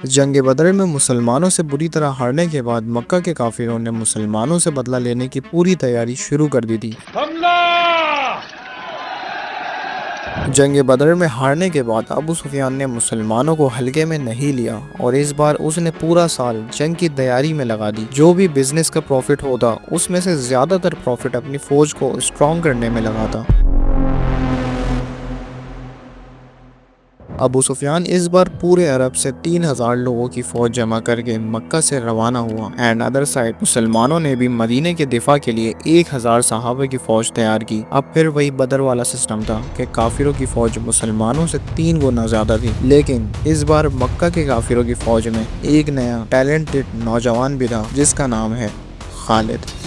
جنگ بدر میں مسلمانوں سے بری طرح ہارنے کے بعد مکہ کے کافروں نے مسلمانوں سے بدلہ لینے کی پوری تیاری شروع کر دی تھی۔ جنگ بدر میں ہارنے کے بعد ابو سفیان نے مسلمانوں کو ہلکے میں نہیں لیا اور اس بار اس نے پورا سال جنگ کی تیاری میں لگا دی۔ جو بھی بزنس کا پروفٹ ہوتا اس میں سے زیادہ تر پروفٹ اپنی فوج کو اسٹرانگ کرنے میں لگاتا۔ ابو سفیان اس بار پورے عرب سے 3000 لوگوں کی فوج جمع کر کے مکہ سے روانہ ہوا۔ اینڈ ادر سائڈ مسلمانوں نے بھی مدینے کے دفاع کے لیے 1000 صحابہ کی فوج تیار کی۔ اب پھر وہی بدر والا سسٹم تھا کہ کافروں کی فوج مسلمانوں سے 3 گنا زیادہ تھی، لیکن اس بار مکہ کے کافروں کی فوج میں ایک نیا ٹیلنٹڈ نوجوان بھی تھا جس کا نام ہے خالد۔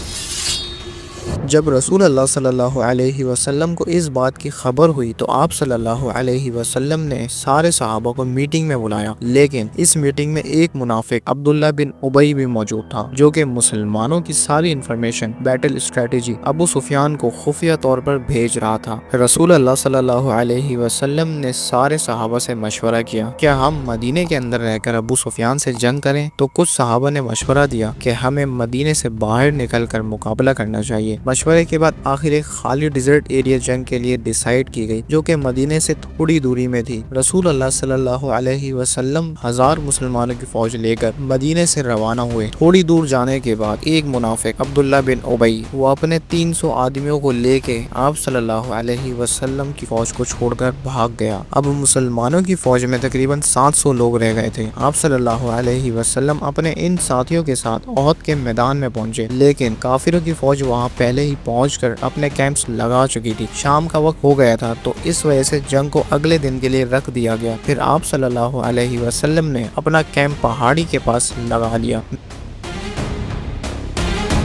جب رسول اللہ صلی اللہ علیہ وسلم کو اس بات کی خبر ہوئی تو آپ صلی اللہ علیہ وسلم نے سارے صحابہ کو میٹنگ میں بلایا، لیکن اس میٹنگ میں ایک منافق عبداللہ بن ابی بھی موجود تھا جو کہ مسلمانوں کی ساری انفارمیشن، بیٹل اسٹریٹجی ابو سفیان کو خفیہ طور پر بھیج رہا تھا۔ رسول اللہ صلی اللہ علیہ وسلم نے سارے صحابہ سے مشورہ کیا کہ ہم مدینے کے اندر رہ کر ابو سفیان سے جنگ کریں، تو کچھ صحابہ نے مشورہ دیا کہ ہمیں مدینے سے باہر نکل کر مقابلہ کرنا چاہیے۔ مشورے کے بعد آخر ایک خالی ڈیزرٹ ایریا جنگ کے لیے ڈیسائیڈ کی گئی جو کہ مدینے سے تھوڑی دوری میں تھی۔ رسول اللہ صلی اللہ علیہ وسلم 1000 مسلمانوں کی فوج لے کر مدینے سے روانہ ہوئے۔ تھوڑی دور جانے کے بعد ایک منافق عبداللہ بن ابی وہ اپنے 300 آدمیوں کو لے کے آپ صلی اللہ علیہ وسلم کی فوج کو چھوڑ کر بھاگ گیا۔ اب مسلمانوں کی فوج میں تقریباً 700 لوگ رہ گئے تھے۔ آپ صلی اللہ علیہ وسلم اپنے ان ساتھیوں کے ساتھ احد کے میدان میں پہنچے، لیکن کافروں کی فوج وہاں پہلے ہی پہنچ کر اپنے کیمپس لگا چکی تھی۔ شام کا وقت ہو گیا تھا تو اس وجہ سے جنگ کو اگلے دن کے لیے رکھ دیا گیا۔ پھر آپ صلی اللہ علیہ وسلم نے اپنا کیمپ پہاڑی کے پاس لگا لیا۔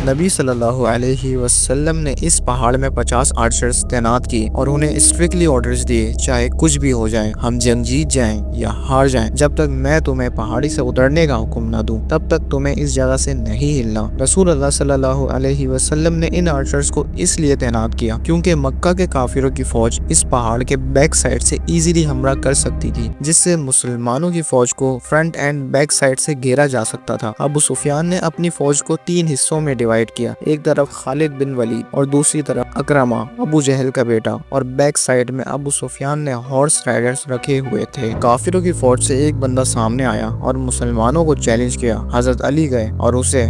نبی صلی اللہ علیہ وسلم نے اس پہاڑ میں 50 آرچرز تعینات کیے اور انہیں اسٹرکٹلی آرڈرز دیے چاہے کچھ بھی ہو جائے، ہم جنگ جیت جائیں یا ہار جائیں، جب تک میں تمہیں پہاڑی سے اترنے کا حکم نہ دوں تب تک تمہیں اس جگہ سے نہیں ہلنا۔ رسول اللہ صلی اللہ علیہ وسلم نے ان آرچرز کو اس لیے تعینات کیا کیونکہ مکہ کے کافروں کی فوج اس پہاڑ کے بیک سائڈ سے ایزیلی حملہ کر سکتی تھی، جس سے مسلمانوں کی فوج کو فرنٹ اینڈ بیک سائڈ سے گھیرا جا سکتا تھا۔ ابو سفیان نے اپنی فوج کو 3 حصوں میں ڈیوائڈ کیا، ایک طرف خالد بن ولید اور دوسری طرف اکرمہ ابو جہل کا بیٹا، اور بیک سائڈ میں ابو سفیان نے ہارس رائڈرز رکھے ہوئے تھے۔ کافروں کی فوج سے ایک بندہ سامنے آیا اور مسلمانوں کو چیلنج کیا۔ حضرت علی گئے اور اسے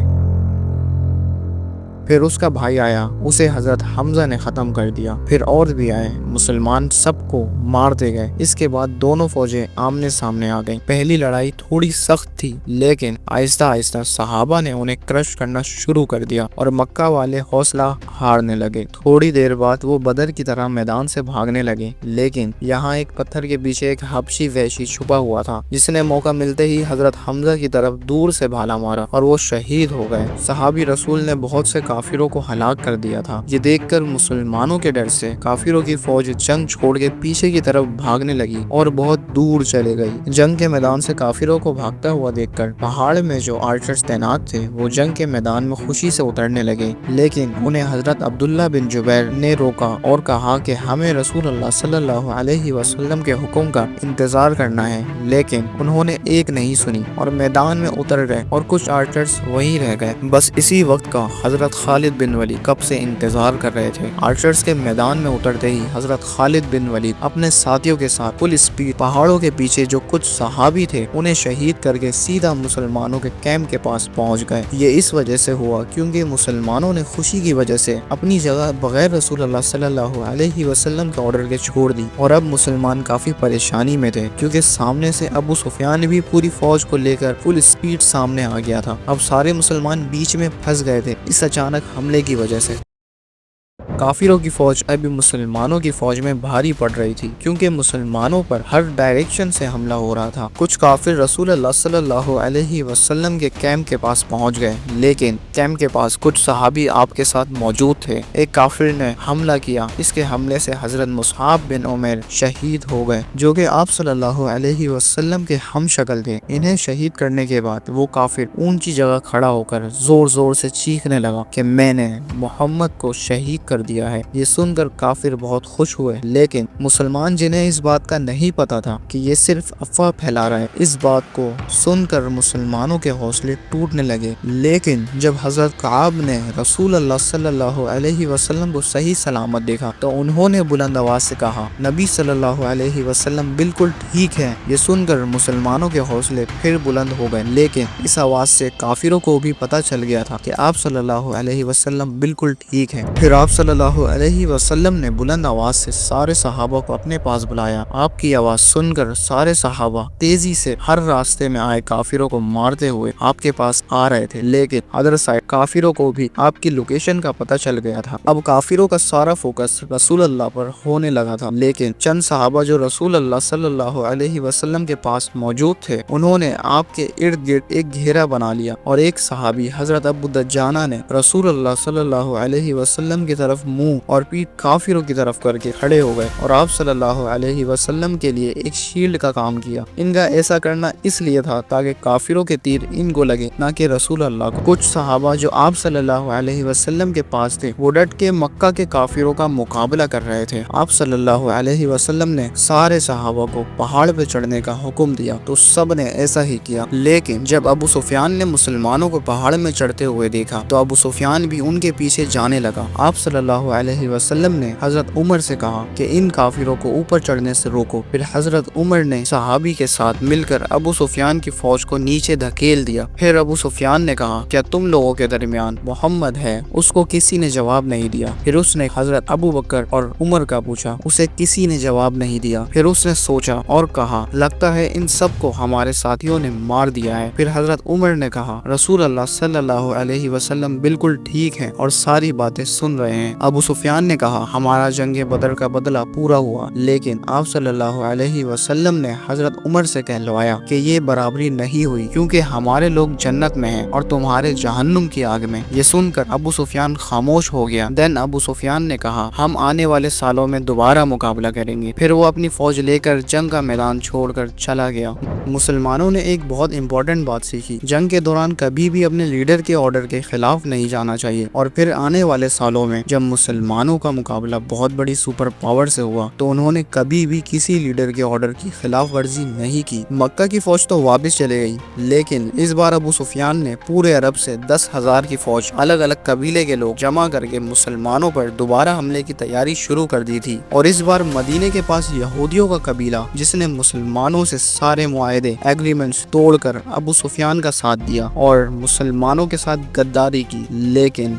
پھر اس کا بھائی آیا، اسے حضرت حمزہ نے ختم کر دیا، پھر اور بھی آئے، مسلمان سب کو مارتے گئے۔ اس کے بعد دونوں فوجیں آمنے سامنے آ گئیں۔ پہلی لڑائی تھوڑی سخت تھی، لیکن آہستہ آہستہ صحابہ نے انہیں کرش کرنا شروع کر دیا اور مکہ والے حوصلہ ہارنے لگے۔ تھوڑی دیر بعد وہ بدر کی طرح میدان سے بھاگنے لگے، لیکن یہاں ایک پتھر کے پیچھے ایک حبشی وحشی چھپا ہوا تھا جس نے موقع ملتے ہی حضرت حمزہ کی طرف دور سے بھالا مارا اور وہ شہید ہو گئے۔ صحابی رسول نے بہت سے کافروں کو ہلاک کر دیا تھا۔ یہ دیکھ کر مسلمانوں کے ڈر سے کافروں کی فوج جنگ چھوڑ کے پیچھے کی طرف بھاگنے لگی اور بہت دور چلے گئی۔ جنگ کے میدان سے کافروں کو بھاگتا ہوا دیکھ کر پہاڑ میں جو آرچرز تعینات تھے وہ جنگ کے میدان میں خوشی سے اترنے لگے، لیکن انہیں حضرت عبداللہ بن جبیر نے روکا اور کہا کہ ہمیں رسول اللہ صلی اللہ علیہ وسلم کے حکم کا انتظار کرنا ہے، لیکن انہوں نے ایک نہیں سنی اور میدان میں اتر گئے اور کچھ آرچرز وہیں رہ گئے۔ بس اسی وقت کا حضرت خالد بن ولید کب سے انتظار کر رہے تھے۔ آرچرز کے میدان میں اترتے ہی حضرت خالد بن ولید اپنے ساتھیوں کے ساتھ فل اسپیڈ پہاڑوں کے پیچھے جو کچھ صحابی تھے انہیں شہید کر کے سیدھا مسلمانوں کے کیمپ کے پاس پہنچ گئے۔ یہ اس وجہ سے ہوا کیونکہ مسلمانوں نے خوشی کی وجہ سے اپنی جگہ بغیر رسول اللہ صلی اللہ علیہ وسلم کے آرڈر کے چھوڑ دی، اور اب مسلمان کافی پریشانی میں تھے کیونکہ سامنے سے ابو سفیان بھی پوری فوج کو لے کر فل اسپیڈ سامنے آ گیا تھا۔ اب سارے مسلمان بیچ میں پھنس گئے تھے اس اچانک حملے کی وجہ سے۔ کافروں کی فوج ابھی مسلمانوں کی فوج میں بھاری پڑ رہی تھی کیونکہ مسلمانوں پر ہر ڈائریکشن سے حملہ ہو رہا تھا۔ کچھ کافر رسول اللہ صلی اللہ علیہ وسلم کے کیمپ کے پاس پہنچ گئے، لیکن کیمپ کے پاس کچھ صحابی آپ کے ساتھ موجود تھے۔ ایک کافر نے حملہ کیا، اس کے حملے سے حضرت مصعب بن عمیر شہید ہو گئے جو کہ آپ صلی اللہ علیہ وسلم کے ہم شکل تھے۔ انہیں شہید کرنے کے بعد وہ کافر اونچی جگہ کھڑا ہو کر زور زور سے چیخنے لگا کہ میں نے محمد کو شہید کر دیا ہے۔ یہ سن کر کافر بہت خوش ہوئے، لیکن مسلمان جنہیں اس بات کا نہیں پتا تھا کہ یہ صرف افواہ پھیلا رہا ہے، اس بات کو سن کر مسلمانوں کے حوصلے ٹوٹنے لگے۔ لیکن جب حضرت کعب نے رسول اللہ صلی اللہ علیہ وسلم کو صحیح سلامت دیکھا تو انہوں نے بلند آواز سے کہا، نبی صلی اللہ علیہ وسلم بالکل ٹھیک ہے۔ یہ سن کر مسلمانوں کے حوصلے پھر بلند ہو گئے، لیکن اس آواز سے کافروں کو بھی پتہ چل گیا تھا کہ آپ صلی اللہ علیہ وسلم بالکل ٹھیک ہے۔ پھر آپ صلی اللہ علیہ وسلم نے بلند آواز سے سارے صحابہ کو اپنے پاس بلایا۔ آپ کی آواز سن کر سارے صحابہ تیزی سے ہر راستے میں آئے کافروں کو مارتے ہوئے آپ کے پاس آ رہے تھے، لیکن ادر سائڈ کافروں کو بھی آپ کی لوکیشن کا پتہ چل گیا تھا۔ اب کافروں کا سارا فوکس رسول اللہ پر ہونے لگا تھا، لیکن چند صحابہ جو رسول اللہ صلی اللہ علیہ وسلم کے پاس موجود تھے، انہوں نے آپ کے ارد گرد ایک گھیرا بنا لیا، اور ایک صحابی حضرت ابو دجانہ نے رسول اللہ صلی اللہ علیہ وسلم کی طرف منہ اور پیٹھ کافروں کی طرف کر کے کھڑے ہو گئے، اور آپ صلی اللہ علیہ وسلم کے لیے ایک شیلڈ کا کام کیا۔ ان کا ایسا کرنا اس لیے تھا تاکہ کافروں کے تیر ان کو لگے، نہ کہ رسول اللہ کو۔ کچھ صحابہ جو آپ صلی اللہ علیہ وسلم کے پاس تھے، وہ ڈٹ کے مکہ کے کافروں کا مقابلہ کر رہے تھے۔ آپ صلی اللہ علیہ وسلم نے سارے صحابہ کو پہاڑ پہ چڑھنے کا حکم دیا تو سب نے ایسا ہی کیا، لیکن جب ابو سفیان نے مسلمانوں کو پہاڑ میں چڑھتے ہوئے دیکھا تو ابو سفیان بھی ان کے پیچھے جانے لگا۔ آپ صلی اللہ علیہ وسلم نے حضرت عمر سے کہا کہ ان کافروں کو اوپر چڑھنے سے روکو۔ پھر حضرت عمر نے صحابی کے ساتھ مل کر ابو سفیان کی فوج کو نیچے دھکیل دیا۔ پھر ابو سفیان نے کہا، کیا تم لوگوں کے درمیان محمد ہے؟ اس کو کسی نے جواب نہیں دیا۔ پھر اس نے حضرت ابو بکر اور عمر کا پوچھا، اسے کسی نے جواب نہیں دیا۔ پھر اس نے سوچا اور کہا، لگتا ہے ان سب کو ہمارے ساتھیوں نے مار دیا ہے۔ پھر حضرت عمر نے کہا، رسول اللہ صلی اللہ علیہ وسلم بالکل ٹھیک ہیں اور ساری باتیں سن رہے ہیں۔ ابو سفیان نے کہا، ہمارا جنگ بدر کا بدلہ پورا ہوا، لیکن آپ صلی اللہ علیہ وسلم نے حضرت عمر سے کہلوایا کہ یہ برابری نہیں ہوئی، کیونکہ ہمارے لوگ جنت میں ہیں اور تمہارے جہنم کی آگ میں۔ یہ سن کر ابو سفیان خاموش ہو گیا۔ دین ابو سفیان نے کہا، ہم آنے والے سالوں میں دوبارہ مقابلہ کریں گے۔ پھر وہ اپنی فوج لے کر جنگ کا میدان چھوڑ کر چلا گیا۔ مسلمانوں نے ایک بہت امپورٹنٹ بات سیکھی، جنگ کے دوران کبھی بھی اپنے لیڈر کے آرڈر کے خلاف نہیں جانا چاہیے۔ اور پھر آنے والے سالوں میں جب مسلمانوں کا مقابلہ بہت بڑی سپر پاور سے ہوا تو انہوں نے کبھی بھی کسی لیڈر کے آرڈر کی خلاف ورزی نہیں کی۔ مکہ کی فوج تو واپس چلے گئی، لیکن اس بار ابو سفیان نے پورے عرب سے 10,000 کی فوج الگ الگ قبیلے کے لوگ جمع کر کے مسلمانوں پر دوبارہ حملے کی تیاری شروع کر دی تھی۔ اور اس بار مدینے کے پاس یہودیوں کا قبیلہ، جس نے مسلمانوں سے سارے معاہدے ایگریمنٹس توڑ کر ابو سفیان کا ساتھ دیا اور مسلمانوں کے ساتھ غداری کی، لیکن